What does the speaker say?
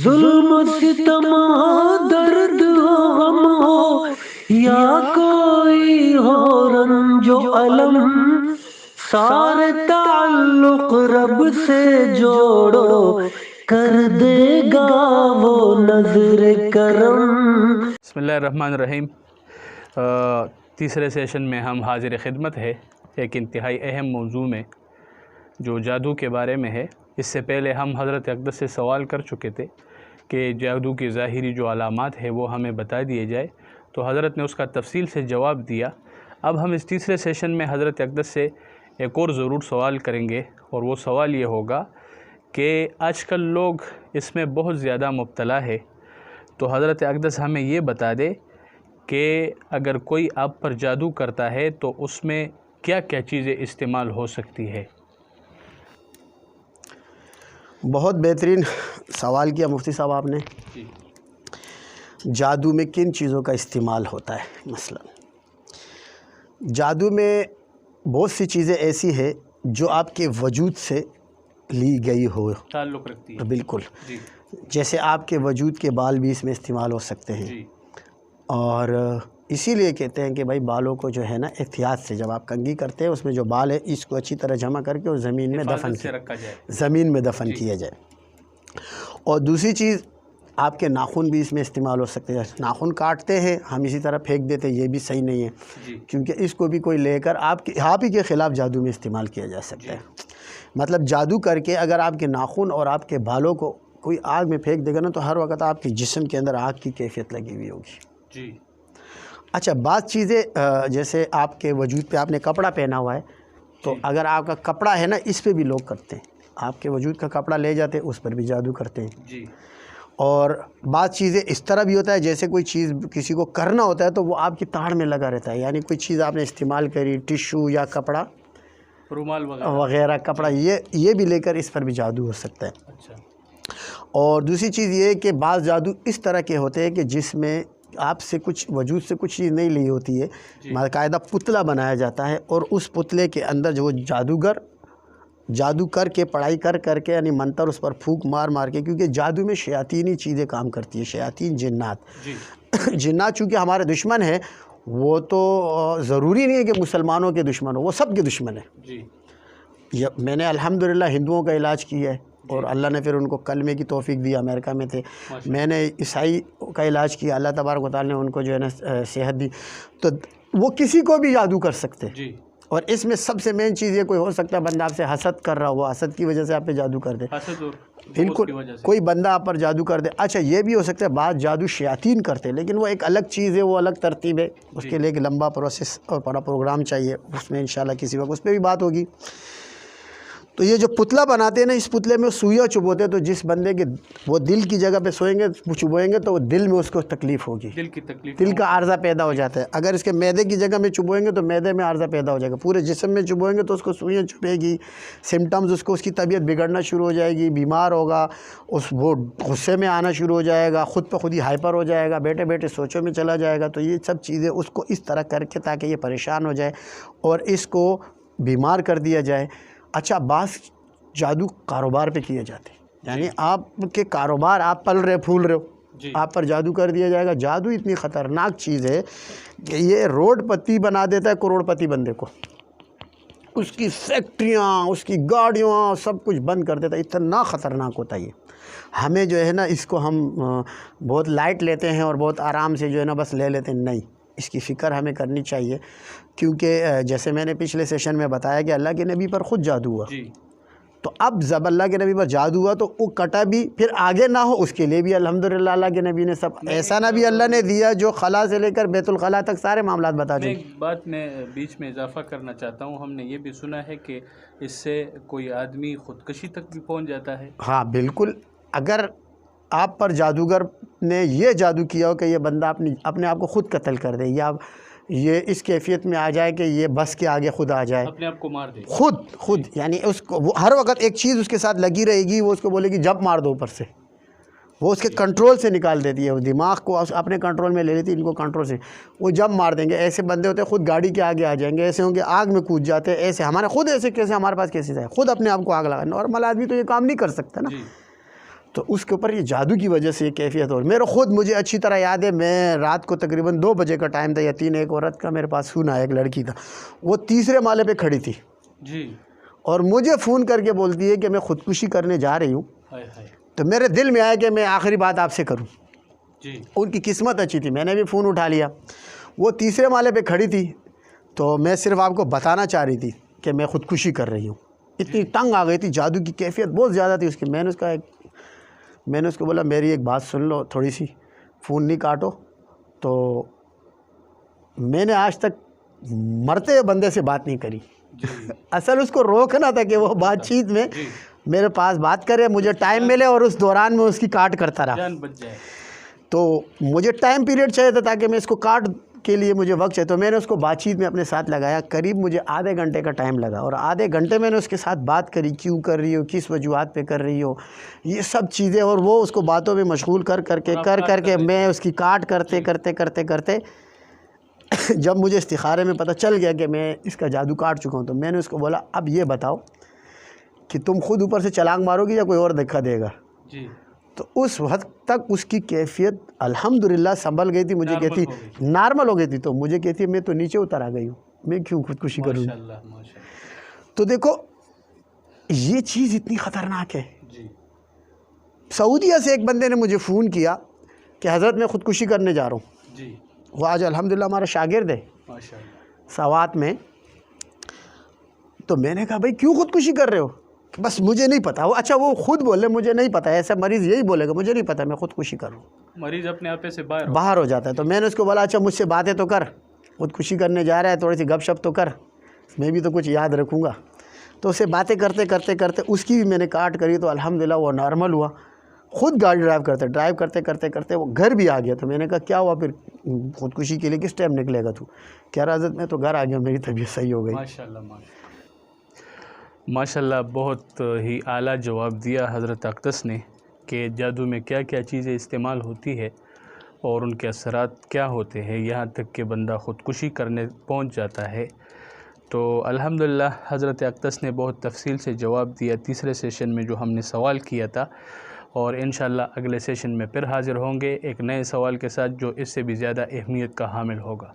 ظلم و ستم ہو، درد ہو، غم ہو، یا کوئی ہو رنج و الم، سارے تعلق رب سے جوڑو، کر دے گا وہ نظر کرم۔ بسم اللہ الرحمن الرحیم۔ تیسرے سیشن میں ہم حاضر خدمت ہے ایک انتہائی اہم موضوع میں جو جادو کے بارے میں ہے۔ اس سے پہلے ہم حضرت اقدس سے سوال کر چکے تھے کہ جادو کی ظاہری جو علامات ہے وہ ہمیں بتا دیے جائے، تو حضرت نے اس کا تفصیل سے جواب دیا۔ اب ہم اس تیسرے سیشن میں حضرت اقدس سے ایک اور ضرور سوال کریں گے، اور وہ سوال یہ ہوگا کہ آج کل لوگ اس میں بہت زیادہ مبتلا ہے، تو حضرت اقدس ہمیں یہ بتا دے کہ اگر کوئی آپ پر جادو کرتا ہے تو اس میں کیا کیا چیزیں استعمال ہو سکتی ہے؟ بہت بہترین سوال کیا مفتی صاحب آپ نے۔ جادو میں کن چیزوں کا استعمال ہوتا ہے؟ مثلا جادو میں بہت سی چیزیں ایسی ہیں جو آپ کے وجود سے لی گئی ہو، تعلق رکھتی ہے۔ بالکل، جیسے آپ کے وجود کے بال بھی اس میں استعمال ہو سکتے ہیں، اور اسی لیے کہتے ہیں کہ بھائی بالوں کو جو ہے نا احتیاط سے، جب آپ کنگھی کرتے ہیں اس میں جو بال ہے اس کو اچھی طرح جمع کر کے اور زمین میں دفن کیا جائے۔ اور دوسری چیز، آپ کے ناخن بھی اس میں استعمال ہو سکتے ہیں۔ ناخن کاٹتے ہیں ہم اسی طرح پھینک دیتے ہیں، یہ بھی صحیح نہیں ہے، کیونکہ اس کو بھی کوئی لے کر آپ ہی کے خلاف جادو میں استعمال کیا جا سکتا ہے۔ مطلب جادو کر کے اگر آپ کے ناخن اور آپ کے بالوں کو کوئی آگ میں پھینک دے گا نا تو ہر وقت آپ کے جسم کے اندر آگ کی کیفیت لگی ہوئی ہوگی۔ اچھا، بعض چیزیں جیسے آپ کے وجود پہ آپ نے کپڑا پہنا ہوا ہے، تو اگر آپ کا کپڑا ہے نا اس پہ بھی لوگ کرتے ہیں، آپ کے وجود کا کپڑا لے جاتے ہیں اس پر بھی جادو کرتے ہیں۔ اور بعض چیزیں اس طرح بھی ہوتا ہے، جیسے کوئی چیز کسی کو کرنا ہوتا ہے تو وہ آپ کی تاڑ میں لگا رہتا ہے، یعنی کوئی چیز آپ نے استعمال کری، ٹشو یا کپڑا، رومال وغیرہ کپڑا، یہ بھی لے کر اس پر بھی جادو ہو سکتا ہے۔ اور دوسری چیز یہ ہے کہ بعض جادو اس طرح کے ہوتے ہیں کہ جس میں آپ سے کچھ وجود سے کچھ چیز نہیں لی ہوتی ہے، باقاعدہ پتلا بنایا جاتا ہے، اور اس پتلے کے اندر جو جادوگر جادو کر کے پڑھائی کر کے یعنی منتر اس پر پھونک مار کے، کیونکہ جادو میں شیاطینی چیزیں کام کرتی ہیں، شیاطین، جنات چونکہ ہمارے دشمن ہیں، وہ تو ضروری نہیں ہے کہ مسلمانوں کے دشمن ہو، وہ سب کے دشمن ہیں۔ میں نے الحمدللہ ہندوؤں کا علاج کیا ہے، اور اللہ نے پھر ان کو کلمے کی توفیق دی، امریکہ میں تھے۔ میں نے عیسائی کا علاج کیا، اللہ تبارک و تعالیٰ نے ان کو جو ہے نا صحت دی۔ تو وہ کسی کو بھی جادو کر سکتے ہیں، اور اس میں سب سے مین چیز یہ، کوئی ہو سکتا ہے بندہ آپ سے حسد کر رہا ہو، حسد کی وجہ سے آپ پہ جادو کر دے، بالکل کوئی بندہ آپ پر جادو کر دے۔ اچھا، یہ بھی ہو سکتا ہے بعض جادو شیاطین کرتے ہیں، لیکن وہ ایک الگ چیز ہے، وہ الگ ترتیب ہے، اس کے لیے ایک لمبا پروسیس اور بڑا پروگرام چاہیے، اس میں انشاءاللہ کسی وقت اس پہ بھی بات ہوگی۔ تو یہ جو پتلا بناتے ہیں نا، اس پتلے میں سوئیاں چبوتے ہیں، تو جس بندے کے وہ دل کی جگہ پہ سوئیں گے، چبوئیں گے تو وہ دل میں اس کو تکلیف ہوگی، دل کا عارضہ پیدا ہو جاتا ہے۔ اگر اس کے معدے کی جگہ میں چبوئیں گے تو معدے میں عارضہ پیدا ہو جائے گا، پورے جسم میں چبوئیں گے تو اس کو سوئیاں چبھے گی، سمٹمز اس کی طبیعت بگڑنا شروع ہو جائے گی، بیمار ہوگا، وہ غصے میں آنا شروع ہو جائے گا، خود پہ خود ہی ہائپر ہو جائے گا، بیٹھے بیٹھے سوچوں میں چلا جائے گا۔ تو یہ سب چیزیں اس کو اس طرح کر کے تاکہ یہ پریشان ہو جائے اور اس کو بیمار کر دیا جائے۔ اچھا، بعض جادو کاروبار پہ کیے جاتے ہیں، یعنی آپ کے کاروبار، آپ پل رہے پھول رہے ہو، آپ پر جادو کر دیا جائے گا۔ جادو اتنی خطرناک چیز ہے کہ یہ روڈ پتی بنا دیتا ہے کروڑ پتی بندے کو، اس کی فیکٹریاں، اس کی گاڑیاں، سب کچھ بند کر دیتا ہے، اتنا خطرناک ہوتا ہے یہ۔ ہمیں جو ہے نا اس کو ہم بہت لائٹ لیتے ہیں اور بہت آرام سے جو ہے نا بس لے لیتے ہیں، نہیں، اس کی فکر ہمیں کرنی چاہیے، کیونکہ جیسے میں نے پچھلے سیشن میں بتایا کہ اللہ کے نبی پر خود جادو ہوا، تو اب جب اللہ کے نبی پر جادو ہوا تو وہ کٹا بھی پھر آگے نہ ہو، اس کے لیے بھی الحمدللہ اللہ کے نبی نے سب ایسا نبی اللہ نے دیا جو خلا سے لے کر بیت الخلا تک سارے معاملات بتا دیں۔ ایک بات میں بیچ میں اضافہ کرنا چاہتا ہوں، ہم نے یہ بھی سنا ہے کہ اس سے کوئی آدمی خودکشی تک بھی پہنچ جاتا ہے۔ ہاں بالکل، اگر آپ پر جادوگر نے یہ جادو کیا ہو کہ یہ بندہ اپنے آپ کو خود قتل کر دے، یا یہ اس کیفیت میں آ جائے کہ یہ بس کے آگے خود آ جائے، اپنے آپ کو مار دے، خود یعنی اس کو ہر وقت ایک چیز اس کے ساتھ لگی رہے گی، وہ اس کو بولے گی جب مار دو اوپر سے، وہ اس کے کنٹرول سے نکال دیتی ہے، وہ دماغ کو اپنے کنٹرول میں لے لیتی ہے، ان کو کنٹرول سے، وہ جب مار دیں گے۔ ایسے بندے ہوتے ہیں خود گاڑی کے آگے آ جائیں گے، ایسے ہوں گے آگ میں کود جاتے ہیں، ایسے ہمارے خود ایسے کیسے ہمارے پاس کیسے جائے، خود اپنے آپ کو آگ لگا، نارمل آدمی تو یہ کام نہیں کر سکتا نا۔ تو اس کے اوپر یہ جادو کی وجہ سے یہ کیفیت. اور میرا خود مجھے اچھی طرح یاد ہے, میں رات کو تقریباً 2 بجے کا ٹائم تھا یا 3, ایک عورت کا میرے پاس فون آیا, ایک لڑکی کا, وہ تیسرے مالے پہ کھڑی تھی جی, اور مجھے فون کر کے بولتی ہے کہ میں خودکشی کرنے جا رہی ہوں. تو میرے دل میں آیا کہ میں آخری بات آپ سے کروں. جی, ان کی قسمت اچھی تھی, میں نے بھی فون اٹھا لیا. وہ تیسرے مالے پہ کھڑی تھی, تو میں صرف آپ کو بتانا چاہ رہی تھی کہ میں خودکشی کر رہی ہوں. اتنی تنگ آ گئی تھی, جادو کی کیفیت بہت زیادہ تھی اس کی. میں نے اس کو بولا میری ایک بات سن لو تھوڑی سی, فون نہیں کاٹو. تو میں نے آج تک مرتے ہوئے بندے سے بات نہیں کری. اصل اس کو روکنا تھا کہ وہ بات چیت میں میرے پاس بات کرے, مجھے ٹائم ملے, اور اس دوران میں اس کی کاٹ کرتا رہا. جان بچ جائے. تو مجھے ٹائم پیریڈ چاہیے تھا تاکہ میں اس کو کاٹ کے لیے مجھے وقت چاہیے. تو میں نے اس کو بات چیت میں اپنے ساتھ لگایا, قریب مجھے آدھے گھنٹے کا ٹائم لگا, اور آدھے گھنٹے میں نے اس کے ساتھ بات کری, کیوں کر رہی ہو, کس وجوہات پہ کر رہی ہو, یہ سب چیزیں. اور وہ اس کو باتوں میں مشغول کر کے میں اس کی کاٹ کرتے جب مجھے استخارے میں پتہ چل گیا کہ میں اس کا جادو کاٹ چکا ہوں, تو میں نے اس کو بولا اب یہ بتاؤ کہ تم خود اوپر سے چھلانگ مارو گی یا کوئی اور دھکا دے گا. جی, تو اس وقت تک اس کی کیفیت الحمدللہ سنبھل گئی تھی. مجھے کہتی نارمل ہو گئی تھی, تو مجھے کہتی ہے میں تو نیچے اتر آ گئی ہوں, میں کیوں خودکشی کروں. تو دیکھو یہ چیز اتنی خطرناک ہے. جی, سعودیہ سے ایک بندے نے مجھے فون کیا کہ حضرت میں خودکشی کرنے جا رہا ہوں. جی, وہ آج الحمدللہ ہمارا شاگرد ہے سوات میں. تو میں نے کہا بھائی کیوں خودکشی کر رہے ہو؟ بس مجھے نہیں پتا. وہ اچھا وہ خود بولے مجھے نہیں پتا, ایسا مریض یہی بولے گا مجھے نہیں پتا میں خودکشی کر رہا ہوں. مریض اپنے آپ سے باہر ہو جاتا ہے. تو میں نے اس کو بولا اچھا مجھ سے باتیں تو کر, خودکشی کرنے جا رہا ہے, تھوڑی سی گپ شپ تو کر, میں بھی تو کچھ یاد رکھوں گا. تو اسے باتیں کرتے اس کی بھی میں نے کاٹ کری. تو الحمدللہ وہ نارمل ہوا, خود گاڑی ڈرائیو کرتے وہ گھر بھی آ گیا. تو میں نے کہا کیا ہوا پھر خودکشی کے لیے کس ٹائم نکلے گا تو؟ کہہ رہا حضرت میں تو گھر آ گیا, میری طبیعت صحیح ہو گئی. ماشاءاللہ بہت ہی اعلیٰ جواب دیا حضرت اقدس نے کہ جادو میں کیا کیا چیزیں استعمال ہوتی ہے اور ان کے اثرات کیا ہوتے ہیں, یہاں تک کہ بندہ خودکشی کرنے پہنچ جاتا ہے. تو الحمدللہ حضرت اقدس نے بہت تفصیل سے جواب دیا تیسرے سیشن میں جو ہم نے سوال کیا تھا, اور انشاءاللہ اگلے سیشن میں پھر حاضر ہوں گے ایک نئے سوال کے ساتھ جو اس سے بھی زیادہ اہمیت کا حامل ہوگا.